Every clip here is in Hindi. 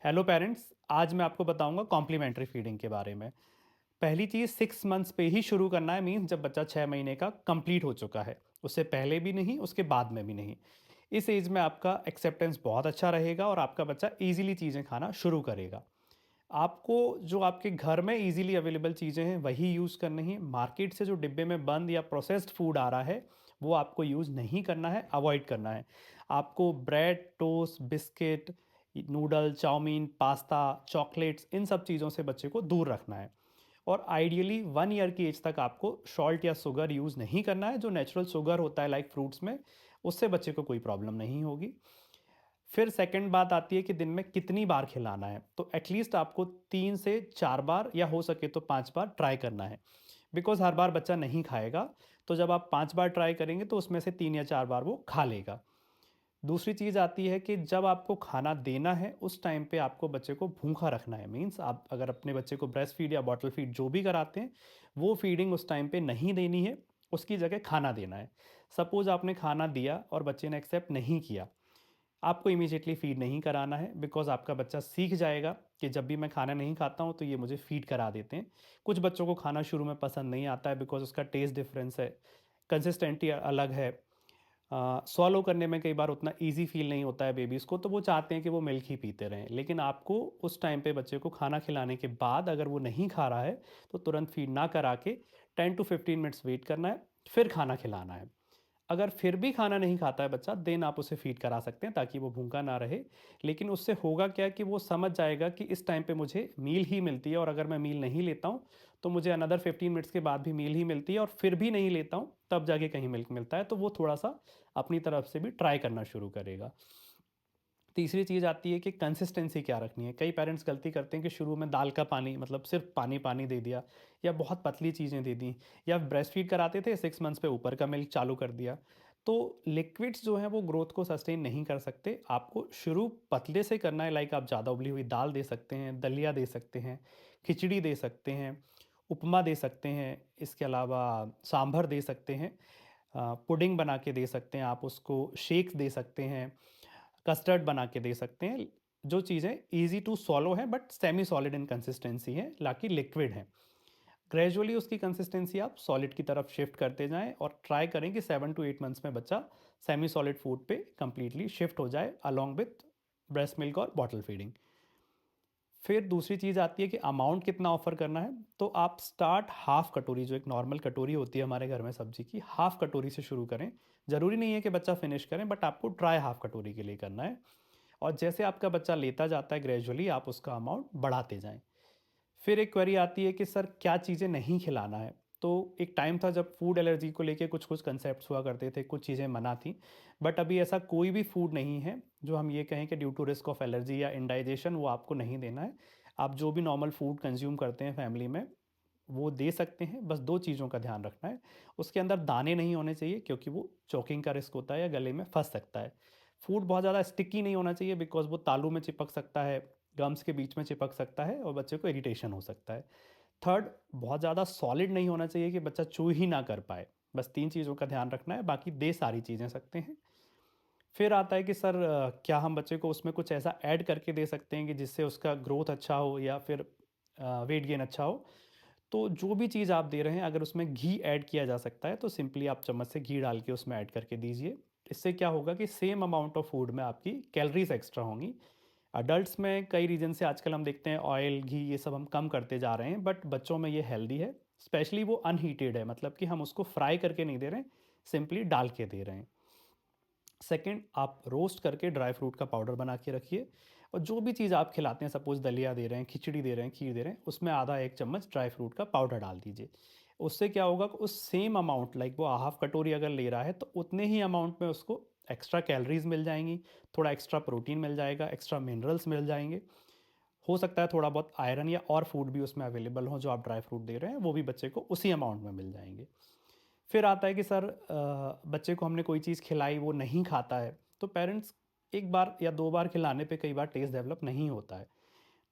हेलो पेरेंट्स, आज मैं आपको बताऊंगा कॉम्प्लीमेंट्री फीडिंग के बारे में। पहली चीज़ 6 मंथ्स पे ही शुरू करना है, मीन्स जब बच्चा 6 महीने का कंप्लीट हो चुका है। उससे पहले भी नहीं, उसके बाद में भी नहीं। इस एज में आपका एक्सेप्टेंस बहुत अच्छा रहेगा और आपका बच्चा ईजिली चीज़ें खाना शुरू करेगा। आपको जो आपके घर में ईजिली अवेलेबल चीज़ें हैं वही यूज़ करनी है। मार्केट से जो डिब्बे में बंद या प्रोसेस्ड फूड आ रहा है वो आपको यूज़ नहीं करना है, अवॉइड करना है। आपको bread, toast, biscuit, noodle, chow mein, pasta, chocolates, इन सब चीज़ों से बच्चे को दूर रखना है। और आइडियली 1 ईयर की एज तक आपको सॉल्ट या शुगर यूज़ नहीं करना है। जो नेचुरल शुगर होता है लाइक फ्रूट्स में, उससे बच्चे को कोई प्रॉब्लम नहीं होगी। फिर सेकंड बात आती है कि दिन में कितनी बार खिलाना है। तो एटलीस्ट आपको 3 से 4 बार या हो सके तो 5 बार ट्राई करना है। बिकॉज हर बार बच्चा नहीं खाएगा। तो जब आप 5 बार ट्राई करेंगे तो उसमें से 3 या 4 बार वो खा लेगा। दूसरी चीज़ आती है कि जब आपको खाना देना है उस टाइम पे आपको बच्चे को भूखा रखना है। मीन्स आप अगर अपने बच्चे को ब्रेस्ट फीड या बॉटल फीड जो भी कराते हैं, वो फीडिंग उस टाइम पे नहीं देनी है। उसकी जगह खाना देना है। सपोज़ आपने खाना दिया और बच्चे ने एक्सेप्ट नहीं किया, आपको इमीडिएटली फ़ीड नहीं कराना है। बिकॉज़ आपका बच्चा सीख जाएगा कि जब भी मैं खाना नहीं खाता हूँ तो ये मुझे फ़ीड करा देते हैं। कुछ बच्चों को खाना शुरू में पसंद नहीं आता है बिकॉज़ उसका टेस्ट डिफरेंस है, कंसिस्टेंटी अलग है। स्वॉलो करने में कई बार उतना ईज़ी फ़ील नहीं होता है बेबीज़ को, तो वो चाहते हैं कि वो मिल्क ही पीते रहें। लेकिन आपको उस टाइम पे बच्चे को खाना खिलाने के बाद अगर वो नहीं खा रहा है, तो तुरंत फ़ीड ना करा के 10 टू 15 मिनट्स वेट करना है, फिर खाना खिलाना है। अगर फिर भी खाना नहीं खाता है बच्चा, देन आप उसे फ़ीड करा सकते हैं ताकि वो भूखा ना रहे। लेकिन उससे होगा क्या कि वो समझ जाएगा कि इस टाइम पे मुझे मील ही मिलती है और अगर मैं मील नहीं लेता हूँ, तो मुझे अनदर 15 मिनट्स के बाद भी मील ही मिलती है और फिर भी नहीं लेता हूँ, तब जाके कहीं मिल्क मिलता है। तो वो थोड़ा-सा अपनी तरफ से भी ट्राई करना शुरू करेगा। तीसरी चीज़ आती है कि कंसिस्टेंसी क्या रखनी है। कई पेरेंट्स गलती करते हैं कि शुरू में दाल का पानी, मतलब सिर्फ पानी-पानी दे दिया या बहुत पतली चीज़ें दे दी, या ब्रेस्ट फीड कराते थे 6 मंथ्स पे ऊपर का मिल्क चालू कर दिया। तो लिक्विड्स जो हैं वो ग्रोथ को सस्टेन नहीं कर सकते। आपको शुरू पतले से करना है, लाइक आप ज़्यादा उबली हुई दाल दे सकते हैं, दलिया दे सकते हैं, खिचड़ी दे सकते हैं, उपमा दे सकते हैं, इसके अलावा सांभर दे सकते हैं, पुडिंग बना के दे सकते हैं, आप उसको शेक्स दे सकते हैं, कस्टर्ड बना के दे सकते हैं। जो चीज़ें ईज़ी टू स्वॉलो हैं but semi solid in consistency हैं, ना कि लिक्विड हैं। ग्रेजुअली उसकी कंसिस्टेंसी आप सॉलिड की तरफ शिफ्ट करते जाएँ और ट्राई करें कि 7 टू 8 मंथ्स में बच्चा सेमी सॉलिड फूड पे कंप्लीटली शिफ्ट हो जाए अलोंग विथ ब्रेस्ट मिल्क और बॉटल फीडिंग। फिर दूसरी चीज़ आती है कि अमाउंट कितना ऑफ़र करना है। तो आप स्टार्ट हाफ़ कटोरी, जो एक नॉर्मल कटोरी होती है हमारे घर में सब्ज़ी की, हाफ़ कटोरी से शुरू करें। ज़रूरी नहीं है कि बच्चा फिनिश करें, बट आपको ट्राई हाफ़ कटोरी के लिए करना है। और जैसे आपका बच्चा लेता जाता है ग्रेजुअली आप उसका अमाउंट बढ़ाते जाएँ। फिर एक क्वेरी आती है कि सर क्या चीज़ें नहीं खिलाना है? तो एक टाइम था जब फूड एलर्जी को लेके कुछ-कुछ कांसेप्ट्स हुआ करते थे, कुछ चीज़ें मना थी। बट अभी ऐसा कोई भी फूड नहीं है जो हम ये कहें कि due to risk of allergy या इंडाइजेशन वो आपको नहीं देना है। आप जो भी नॉर्मल फूड कंज़्यूम करते हैं फैमिली में, वो दे सकते हैं, बस 2 चीज़ों का ध्यान रखना है। उसके अंदर दाने नहीं होने चाहिए क्योंकि वो चोकिंग का रिस्क होता है या गले में फँस सकता है। फूड बहुत ज़्यादा स्टिकी नहीं होना चाहिए बिकॉज़ वो तालू में चिपक सकता है, गम्स के बीच में चिपक सकता है और बच्चे को इरिटेशन हो सकता है। थर्ड, बहुत ज़्यादा सॉलिड नहीं होना चाहिए कि बच्चा च्यू ही ना कर पाए। बस 3 चीज़ों का ध्यान रखना है, बाकी दे सारी चीज़ें सकते हैं। फिर आता है कि सर क्या हम बच्चे को उसमें कुछ ऐसा ऐड करके दे सकते हैं कि जिससे उसका ग्रोथ अच्छा हो या फिर वेट गेन अच्छा हो? तो जो भी चीज़ आप दे रहे हैं अगर उसमें घी ऐड किया जा सकता है तो सिंपली आप चम्मच से घी डाल के उसमें ऐड करके दीजिए। इससे क्या होगा कि सेम अमाउंट ऑफ फूड में आपकी कैलोरीज़ एक्स्ट्रा होंगी। अडल्ट्स में कई रीज़न से आजकल हम देखते हैं ऑयल, घी ये सब हम कम करते जा रहे हैं, बट बच्चों में ये हेल्दी है। स्पेशली वो अनहीटेड है, मतलब कि हम उसको फ्राई करके नहीं दे रहे हैं, सिंपली डाल के दे रहे हैं। सेकंड, आप रोस्ट करके ड्राई फ्रूट का पाउडर बना के रखिए और जो भी चीज़ आप खिलाते हैं, सपोज़ दलिया दे रहे हैं, खिचड़ी दे रहे हैं, खीर दे रहे हैं, उसमें आधा 1 चम्मच ड्राई फ्रूट का पाउडर डाल दीजिए। उससे क्या होगा कि उस सेम अमाउंट, लाइक वो हाफ़ कटोरी अगर ले रहा है तो उतने ही अमाउंट में उसको एक्स्ट्रा कैलोरीज़ मिल जाएँगी, थोड़ा एक्स्ट्रा प्रोटीन मिल जाएगा, एक्स्ट्रा मिनरल्स मिल जाएँगे। हो सकता है थोड़ा बहुत आयरन या और फूड भी उसमें अवेलेबल हो जो आप ड्राई फ्रूट दे रहे हैं, वो भी बच्चे को उसी अमाउंट में मिल जाएँगे। फिर आता है कि सर बच्चे को हमने कोई चीज़ खिलाई वो नहीं खाता है, तो पेरेंट्स 1 बार या 2 बार खिलाने पे कई बार टेस्ट डेवलप नहीं होता है।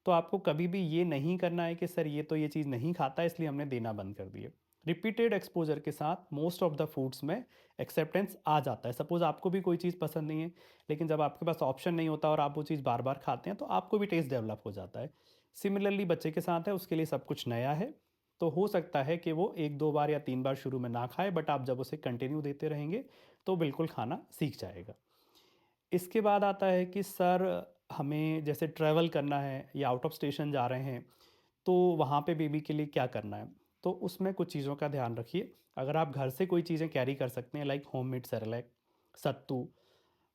तो आपको कभी भी ये नहीं करना है कि सर ये तो ये चीज़ नहीं खाता है इसलिए हमने देना बंद कर दिए। रिपीटेड एक्सपोजर के साथ मोस्ट ऑफ द फूड्स में एक्सेप्टेंस आ जाता है। सपोज़ आपको भी कोई चीज़ पसंद नहीं है, लेकिन जब आपके पास ऑप्शन नहीं होता और आप वो चीज़ बार-बार खाते हैं, तो आपको भी टेस्ट डेवलप हो जाता है। सिमिलरली बच्चे के साथ है, उसके लिए सब कुछ नया है, तो हो सकता है कि वो 1-2 बार या 3 बार शुरू में ना खाए, बट आप जब उसे कंटिन्यू देते रहेंगे, तो बिल्कुल खाना सीख जाएगा। इसके बाद आता है कि सर हमें जैसे ट्रैवल करना है या आउट ऑफ स्टेशन जा रहे हैं, तो वहाँ पे बेबी के लिए क्या करना है? तो उसमें कुछ चीज़ों का ध्यान रखिए। अगर आप घर से कोई चीज़ें कैरी कर सकते हैं लाइक होममेड सेरेलैक, सत्तू,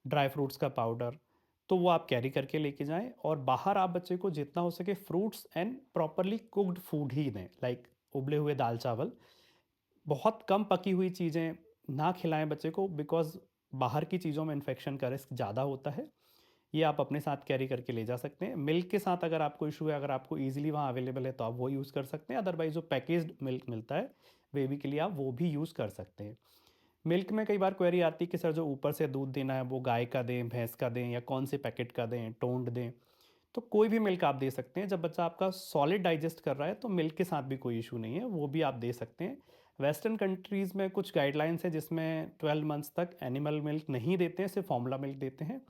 ड्राई फ्रूट्स का पाउडर, तो वो आप कैरी करके लेके जाएँ और बाहर आप बच्चे को जितना हो सके fruits and properly cooked food ही दें, लाइक उबले हुए दाल-चावल। बहुत कम पकी हुई चीज़ें ना खिलाएँ बच्चे को, बिकॉज़ बाहर की चीज़ों में इन्फेक्शन का रिस्क ज़्यादा होता है। ये आप अपने साथ कैरी करके ले जा सकते हैं। मिल्क के साथ अगर आपको इश्यू है, अगर आपको ईज़िली वहाँ अवेलेबल है, तो आप वो यूज़ कर सकते हैं। अदरवाइज़ जो पैकेज्ड मिल्क मिलता है बेबी के लिए, आप वो भी यूज़ कर सकते हैं। मिल्क में कई बार क्वेरी आती है कि सर जो ऊपर से दूध देना है वो गाय का दें, भैंस का दें या कौन से पैकेट का दें, टोन्ड दें। तो कोई भी मिल्क आप दे सकते हैं। जब बच्चा आपका सॉलिड डाइजेस्ट कर रहा है तो मिल्क के साथ भी कोई इश्यू नहीं है, वो भी आप दे सकते हैं। वेस्टर्न कंट्रीज़ में कुछ गाइडलाइंस हैं जिसमें 12 मंथ्स तक एनिमल मिल्क नहीं देते हैं, सिर्फ फॉर्मूला मिल्क देते हैं।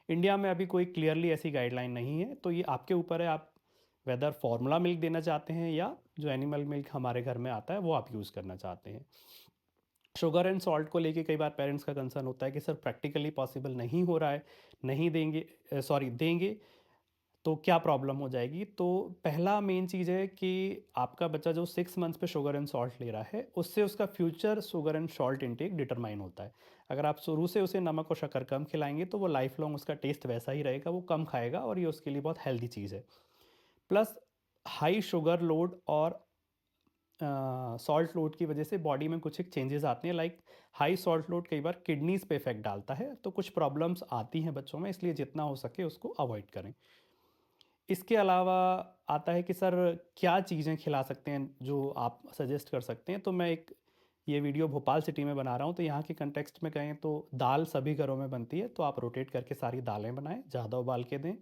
इंडिया में अभी कोई क्लियरली ऐसी गाइडलाइन नहीं है, तो ये आपके ऊपर है, आप वेदर फॉर्मूला मिल्क देना चाहते हैं या जो एनिमल मिल्क हमारे घर में आता है वो आप यूज़ करना चाहते हैं। शुगर एंड सॉल्ट को लेके कई बार पेरेंट्स का कंसर्न होता है कि सर प्रैक्टिकली पॉसिबल नहीं हो रहा है, नहीं देंगे, सॉरी देंगे तो क्या प्रॉब्लम हो जाएगी? तो पहला मेन चीज़ है कि आपका बच्चा जो 6 मंथ्स पे शुगर एंड सॉल्ट ले रहा है, उससे उसका future sugar and salt intake determine होता है। अगर आप शुरू से उसे नमक और शक्कर कम खिलाएँगे, तो वो लाइफ़ लॉन्ग उसका टेस्ट वैसा ही रहेगा, वो कम खाएगा और ये उसके लिए बहुत हेल्दी चीज़ है। प्लस हाई शुगर लोड और सॉल्ट लोड की वजह से बॉडी में कुछ एक चेंजेस आते हैं, लाइक हाई सॉल्ट लोड कई बार किडनीज़ पे इफ़ेक्ट डालता है, तो कुछ प्रॉब्लम्स आती हैं बच्चों में, इसलिए जितना हो सके उसको अवॉइड करें। इसके अलावा आता है कि सर क्या चीज़ें खिला सकते हैं जो आप सजेस्ट कर सकते हैं? तो मैं एक ये वीडियो भोपाल सिटी में बना रहा हूँ, तो यहाँ के कंटेक्स्ट में कहें तो दाल सभी घरों में बनती है, तो आप रोटेट करके सारी दालें बनाएँ, ज़्यादा उबाल के दें।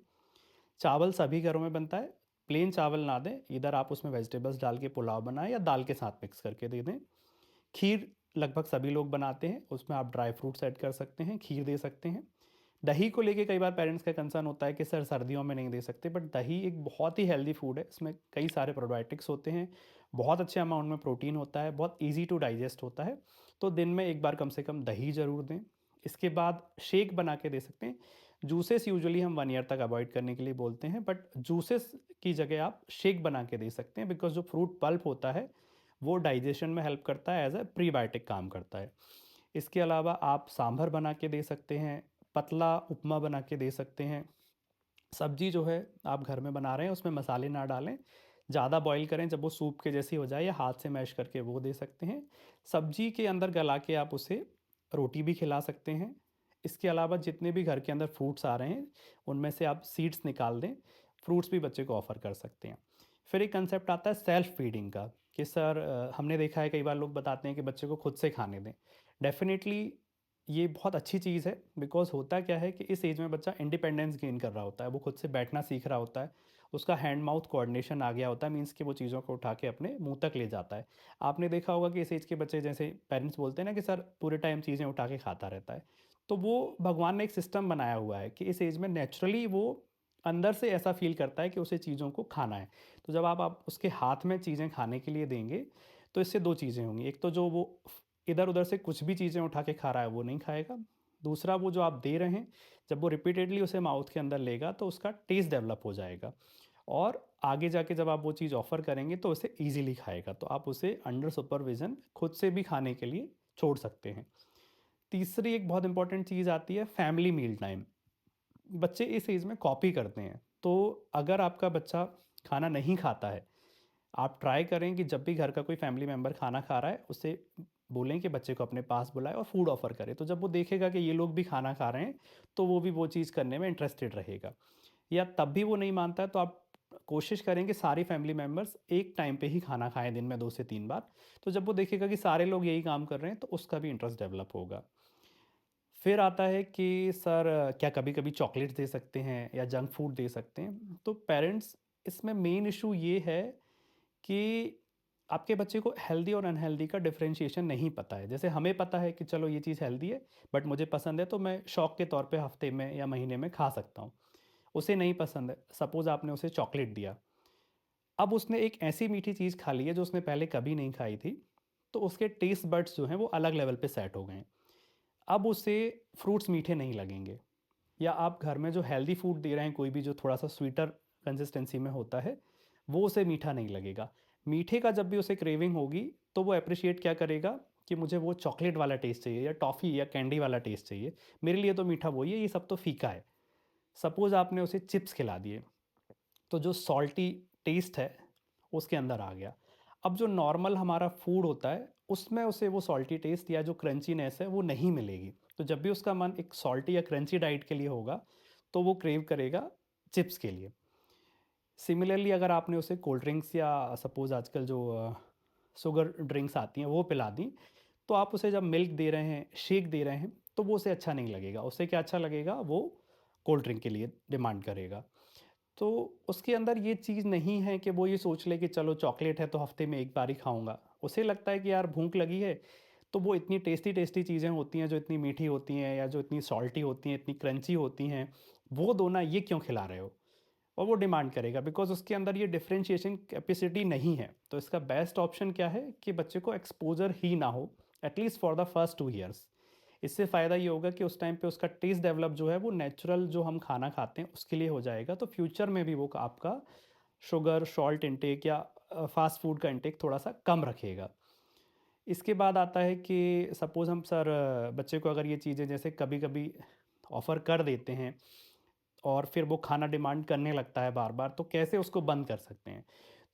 चावल सभी घरों में बनता है, प्लेन चावल ना दें, इधर आप उसमें वेजिटेबल्स डाल के पुलाव बनाएँ या दाल के साथ मिक्स करके दे दें। खीर लगभग सभी लोग बनाते हैं, उसमें आप ड्राई फ्रूट्स ऐड कर सकते हैं, खीर दे सकते हैं। दही को लेके कई बार पेरेंट्स का कंसर्न होता है कि सर सर्दियों में नहीं दे सकते, बट दही एक बहुत ही हेल्दी फूड है, इसमें कई सारे प्रोबायोटिक्स होते हैं, बहुत अच्छे अमाउंट में प्रोटीन होता है, बहुत ईज़ी टू डाइजेस्ट होता है, तो दिन में 1 बार कम से कम दही ज़रूर दें। इसके बाद शेक बना के दे सकते हैं। जूसेस यूजुअली हम 1 ईयर तक अवॉइड करने के लिए बोलते हैं, बट जूसेस की जगह आप शेक बना के दे सकते हैं, बिकॉज़ जो फ्रूट पल्प होता है, वो डाइजेशन में हेल्प करता है, एज़ अ प्रीबायोटिक काम करता है। इसके अलावा आप सांभर बना के दे सकते हैं, पतला उपमा बना के दे सकते हैं। सब्ज़ी जो है आप घर में बना रहे हैं उसमें मसाले ना डालें, ज़्यादा बॉयल करें, जब वो सूप के जैसी हो जाए या हाथ से मैश करके वो दे सकते हैं। सब्ज़ी के अंदर गला के आप उसे रोटी भी खिला सकते हैं। इसके अलावा जितने भी घर के अंदर फ्रूट्स आ रहे हैं, उनमें से आप सीड्स निकाल दें, फ्रूट्स भी बच्चे को ऑफ़र कर सकते हैं। फिर एक कंसेप्ट आता है सेल्फ फीडिंग का, कि सर हमने देखा है कई बार लोग बताते हैं कि बच्चे को खुद से खाने दें। डेफ़िनिटली ये बहुत अच्छी चीज़ है, बिकॉज़ होता क्या है कि इस एज में बच्चा इंडिपेंडेंस गेन कर रहा होता है, वो खुद से बैठना सीख रहा होता है, उसका हैंड माउथ कोऑर्डिनेशन आ गया होता है, मीन्स कि वो चीज़ों को उठा के अपने मुँह तक ले जाता है। आपने देखा होगा कि इस एज के बच्चे, जैसे पेरेंट्स बोलते हैं ना कि सर पूरे टाइम चीज़ें उठा के खाता रहता है, तो वो भगवान ने एक सिस्टम बनाया हुआ है कि इस एज में नेचुरली वो अंदर से ऐसा फ़ील करता है कि उसे चीज़ों को खाना है। तो जब आप उसके हाथ में चीज़ें खाने के लिए देंगे, तो इससे 2 चीज़ें होंगी, एक तो जो वो इधर-उधर से कुछ भी चीज़ें उठा के खा रहा है वो नहीं खाएगा। दूसरा, वो जो आप दे रहे हैं, जब वो रिपीटेडली उसे माउथ के अंदर लेगा तो उसका टेस्ट डेवलप हो जाएगा और आगे जाके जब आप वो चीज़ ऑफ़र करेंगे तो उसे ईज़िली खाएगा। तो आप उसे अंडर सुपरविज़न खुद से भी खाने के लिए छोड़ सकते हैं। तीसरी एक बहुत इम्पोर्टेंट चीज़ आती है फैमिली मील टाइम। बच्चे इस एज में कॉपी करते हैं। तो अगर आपका बच्चा खाना नहीं खाता है, आप ट्राई करें कि जब भी घर का कोई फैमिली मेंबर खाना खा रहा है, उससे बोलें कि बच्चे को अपने पास बुलाएँ और फूड ऑफ़र करें। तो जब वो देखेगा कि ये लोग भी खाना खा रहे हैं, तो वो भी वो चीज़ करने में इंटरेस्टेड रहेगा। या तब भी वो नहीं मानता है, तो आप कोशिश करें कि सारी फैमिली मेंबर्स एक टाइम पे ही खाना खाएँ दिन में 2 से 3 बार। तो जब वो देखेगा कि सारे लोग यही काम कर रहे हैं, तो उसका भी इंटरेस्ट डेवलप होगा। फिर आता है कि सर क्या कभी-कभी चॉकलेट्स दे सकते हैं या जंक फूड दे सकते हैं? तो पेरेंट्स, इसमें मेन इश्यू ये है कि आपके बच्चे को हेल्दी और अनहेल्दी का डिफरेंशिएशन नहीं पता है। जैसे हमें पता है कि चलो ये चीज़ हेल्दी है, बट मुझे पसंद है तो मैं शौक के तौर पे हफ्ते में या महीने में खा सकता हूँ। उसे नहीं पसंद है, सपोज़ आपने उसे चॉकलेट दिया, अब उसने एक ऐसी मीठी चीज़ खा ली है जो उसने पहले कभी नहीं खाई थी, तो उसके टेस्ट बड्स जो हैं वो अलग लेवल पे सेट हो गए हैं। अब उसे फ्रूट्स मीठे नहीं लगेंगे, या आप घर में जो हेल्दी फूड दे रहे हैं कोई भी जो थोड़ा सा स्वीटर कंसिस्टेंसी में होता है, वो उसे मीठा नहीं लगेगा। मीठे का जब भी उसे क्रेविंग होगी तो वो अप्रिशिएट क्या करेगा कि मुझे वो चॉकलेट वाला टेस्ट चाहिए या टॉफ़ी या कैंडी वाला टेस्ट चाहिए, मेरे लिए तो मीठा वही है, ये सब तो फीका है। सपोज़ आपने उसे चिप्स खिला दिए, तो जो सॉल्टी टेस्ट है उसके अंदर आ गया। अब जो नॉर्मल हमारा फूड होता है उसमें उसे वो सॉल्टी टेस्ट या जो क्रंचीनेस है वो नहीं मिलेगी। तो जब भी उसका मन एक सॉल्टी या क्रंची डाइट के लिए होगा तो वो क्रेव करेगा चिप्स के लिए। सिमिलरली अगर आपने उसे कोल्ड ड्रिंक्स या सपोज़ आजकल जो शुगर ड्रिंक्स आती हैं वो पिला दी, तो आप उसे जब मिल्क दे रहे हैं, शेक दे रहे हैं, तो वो उसे अच्छा नहीं लगेगा। उसे क्या अच्छा लगेगा, वो कोल्ड ड्रिंक के लिए डिमांड करेगा। तो उसके अंदर ये चीज़ नहीं है कि वो ये सोच ले कि चलो चॉकलेट है तो हफ्ते में एक बार ही खाऊँगा। उसे लगता है कि यार भूख लगी है, तो वो इतनी टेस्टी-टेस्टी चीज़ें होती हैं जो इतनी मीठी होती हैं या जो इतनी सॉल्टी होती हैं, इतनी क्रंची होती हैं, वो दो ना, ये क्यों खिला रहे हो? और वो डिमांड करेगा बिकॉज़ उसके अंदर ये डिफरेंशिएशन कैपेसिटी नहीं है। तो इसका बेस्ट ऑप्शन क्या है कि बच्चे को एक्सपोज़र ही ना हो, at least for the first 2 years. इससे फ़ायदा ये होगा कि उस टाइम पे उसका टेस्ट डेवलप जो है वो नेचुरल जो हम खाना खाते हैं उसके लिए हो जाएगा, तो फ्यूचर में भी वो आपका शुगर, सॉल्ट इंटेक या फ़ास्ट फूड का इंटेक थोड़ा-सा कम रखेगा। इसके बाद आता है कि सपोज़ हम सर बच्चे को अगर ये चीज़ें जैसे कभी-कभी ऑफ़र कर देते हैं और फिर वो खाना डिमांड करने लगता है बार-बार, तो कैसे उसको बंद कर सकते हैं?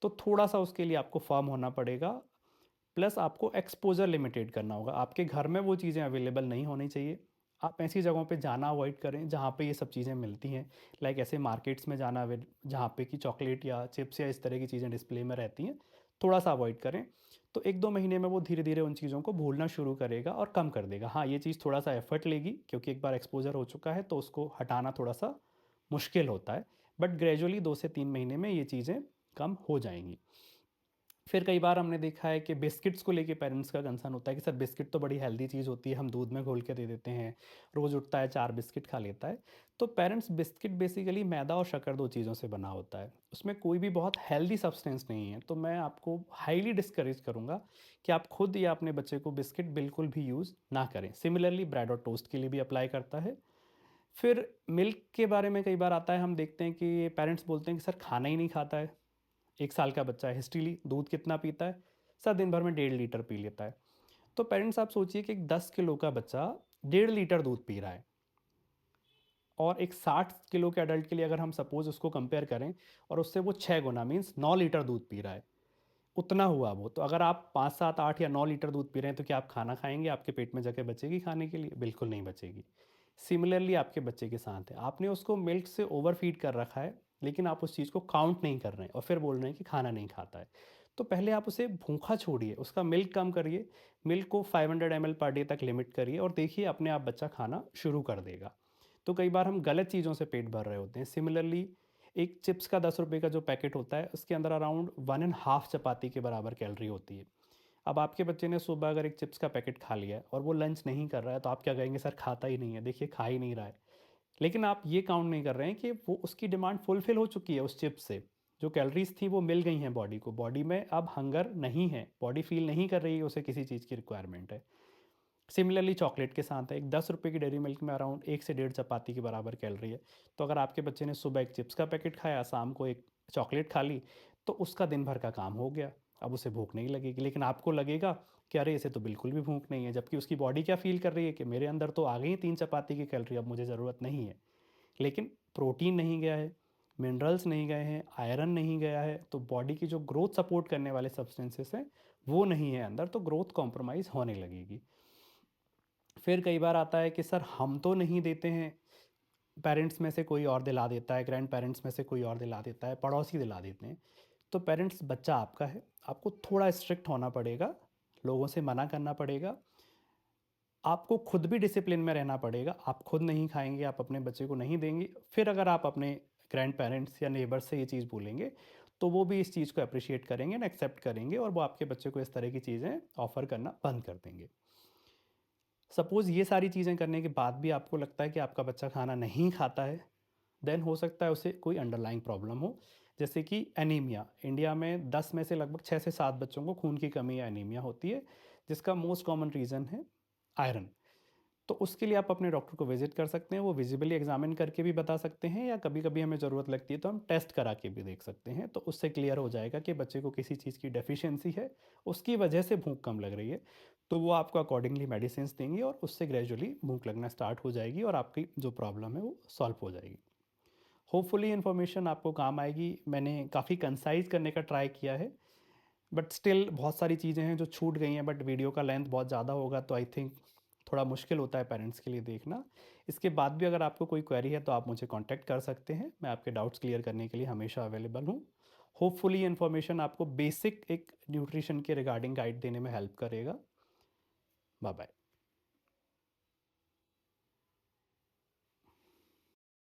तो थोड़ा-सा उसके लिए आपको फ़र्म होना पड़ेगा, प्लस आपको एक्सपोज़र लिमिटेड करना होगा। आपके घर में वो चीज़ें अवेलेबल नहीं होनी चाहिए। आप ऐसी जगहों पे जाना अवॉइड करें जहाँ पे ये सब चीज़ें मिलती हैं। लाइक ऐसे मार्केट्स में जाना जहाँ पे कि चॉकलेट या चिप्स या इस तरह की चीज़ें डिस्प्ले में रहती हैं, थोड़ा-सा अवॉइड करें। तो 1-2 महीने में वो धीरे-धीरे उन चीज़ों को भूलना शुरू करेगा और कम कर देगा। हाँ, ये चीज़ थोड़ा-सा एफ़र्ट लेगी क्योंकि एक बार एक्सपोज़र हो चुका है तो उसको हटाना थोड़ा-सा मुश्किल होता है। बट ग्रेजुअली 2 से 3 महीने में ये चीज़ें कम हो जाएँगी। फिर कई बार हमने देखा है कि बिस्किट्स को लेके पेरेंट्स का कंसर्न होता है कि सर बिस्किट तो बड़ी हेल्दी चीज़ होती है, हम दूध में घोल के दे देते हैं, रोज़ उठता है 4 बिस्किट खा लेता है। तो पेरेंट्स, बिस्किट बेसिकली मैदा और शक्कर 2 चीज़ों से बना होता है। उसमें कोई भी बहुत हेल्दी सब्सटेंस नहीं है। तो मैं आपको हाईली डिस्करेज करूँगा कि आप खुद या अपने बच्चे को बिस्किट बिल्कुल भी यूज़ ना करें। सिमिलरली ब्रेड और टोस्ट के लिए भी अप्लाई करता है। फिर मिल्क के बारे में कई बार आता है, हम देखते हैं कि पेरेंट्स बोलते हैं कि सर खाना ही नहीं खाता है। 1 साल का बच्चा है, हिस्ट्रीली दूध कितना पीता है? सर दिन भर में 1.5 लीटर पी लेता है। तो पेरेंट्स आप सोचिए कि एक 10 किलो का बच्चा 1.5 लीटर दूध पी रहा है और एक 60 किलो के एडल्ट के लिए अगर हम सपोज़ उसको कंपेयर करें और उससे वो 6 गुना मीन्स 9 लीटर दूध पी रहा है। उतना हुआ वो। तो अगर आप 5, 7, 8 या 9 लीटर दूध पी रहे हैं तो क्या आप खाना खाएँगे? आपके पेट में जगह बचेगी खाने के लिए? बिल्कुल नहीं बचेगी। सिमिलरली आपके बच्चे के साथ है। आपने उसको मिल्क से ओवरफीड कर रखा है, लेकिन आप उस चीज़ को काउंट नहीं कर रहे हैं और फिर बोल रहे हैं कि खाना नहीं खाता है। तो पहले आप उसे भूखा छोड़िए, उसका मिल्क कम करिए, मिल्क को 500 एमएल पर डे तक लिमिट करिए और देखिए अपने आप बच्चा खाना शुरू कर देगा। तो कई बार हम गलत चीज़ों से पेट भर रहे होते हैं। सिमिलरली एक चिप्स का 10 रुपए का जो पैकेट होता है, उसके अंदर अराउंड 1 एंड हाफ चपाती के बराबर कैलोरी होती है। अब आपके बच्चे ने सुबह अगर एक चिप्स का पैकेट खा लिया है और वो लंच नहीं कर रहा है, तो आप क्या कहेंगे? सर खाता ही नहीं है, देखिए खा ही नहीं रहा है। लेकिन आप ये काउंट नहीं कर रहे हैं कि वो उसकी डिमांड फुलफ़िल हो चुकी है उस चिप्स से। जो कैलोरीज़ थी वो मिल गई हैं बॉडी को। बॉडी में अब हंगर नहीं है, बॉडी फ़ील नहीं कर रही है उसे किसी चीज़ की रिक्वायरमेंट है। सिमिलरली चॉकलेट के साथ है, एक 10 रुपए की डेयरी मिल्क में अराउंड 1 से डेढ़ चपाती के बराबर कैलोरी है। तो अगर आपके बच्चे ने सुबह एक चिप्स का पैकेट खाया, शाम को एक चॉकलेट खा ली, तो उसका दिन भर का काम हो गया। अब उसे भूख नहीं लगेगी, लेकिन आपको लगेगा कि अरे इसे तो बिल्कुल भी भूख नहीं है, जबकि उसकी बॉडी क्या फ़ील कर रही है कि मेरे अंदर तो आ गई 3 चपाती की कैलोरी, अब मुझे ज़रूरत नहीं है। लेकिन प्रोटीन नहीं गया है, मिनरल्स नहीं गए हैं, आयरन नहीं गया है, तो बॉडी की जो ग्रोथ सपोर्ट करने वाले सब्सटेंसेस हैं, वो नहीं है अंदर, तो ग्रोथ कॉम्प्रोमाइज़ होने लगेगी। फिर कई बार आता है कि सर हम तो नहीं देते हैं, पेरेंट्स में से कोई और दिला देता है, ग्रैंड पेरेंट्स में से कोई और दिला देता है, पड़ोसी दिला देते हैं। तो पेरेंट्स, बच्चा आपका है, आपको थोड़ा स्ट्रिक्ट होना पड़ेगा, लोगों से मना करना पड़ेगा, आपको खुद भी डिसिप्लिन में रहना पड़ेगा। आप खुद नहीं खाएँगे, आप अपने बच्चे को नहीं देंगे, फिर अगर आप अपने ग्रैंड पेरेंट्स या नेबर्स से ये चीज़ बोलेंगे, तो वो भी इस चीज़ को अप्रिशिएट करेंगे एंड एक्सेप्ट करेंगे और वो आपके बच्चे को इस तरह की चीज़ें ऑफ़र करना बंद कर देंगे। सपोज़ ये सारी चीज़ें करने के बाद भी आपको लगता है कि आपका बच्चा खाना नहीं खाता है, देन हो सकता है उसे कोई अंडरलाइंग प्रॉब्लम हो, जैसे कि एनीमिया। इंडिया में 10 में से लगभग 6 से 7 बच्चों को खून की कमी या एनीमिया होती है, जिसका मोस्ट कॉमन रीज़न है आयरन। तो उसके लिए आप अपने डॉक्टर को विज़िट कर सकते हैं, वो विज़िबली एग्ज़ामिन करके भी बता सकते हैं या कभी-कभी हमें ज़रूरत लगती है तो हम टेस्ट करा के भी देख सकते हैं। तो उससे क्लियर हो जाएगा कि बच्चे को किसी चीज़ की डेफ़िशिएंसी है, उसकी वजह से भूख कम लग रही है। तो वो आपको अकॉर्डिंगली मेडिसिन्स देंगे और उससे ग्रेजुअली भूख लगना स्टार्ट हो जाएगी और आपकी जो प्रॉब्लम है वो सॉल्व हो जाएगी। होपफुली इन्फॉर्मेशन आपको काम आएगी। मैंने काफ़ी कंसाइज़ करने का ट्राई किया है, बट स्टिल बहुत सारी चीज़ें हैं जो छूट गई हैं, बट वीडियो का लेंथ बहुत ज़्यादा होगा तो आई थिंक थोड़ा मुश्किल होता है पेरेंट्स के लिए देखना। इसके बाद भी अगर आपको कोई क्वेरी है तो आप मुझे कॉन्टैक्ट कर सकते हैं। मैं आपके डाउट्स क्लियर करने के लिए हमेशा अवेलेबल हूँ। होपफुली ये इन्फॉर्मेशन आपको बेसिक एक न्यूट्रिशन के रिगार्डिंग गाइड देने में हेल्प करेगा। Bye bye.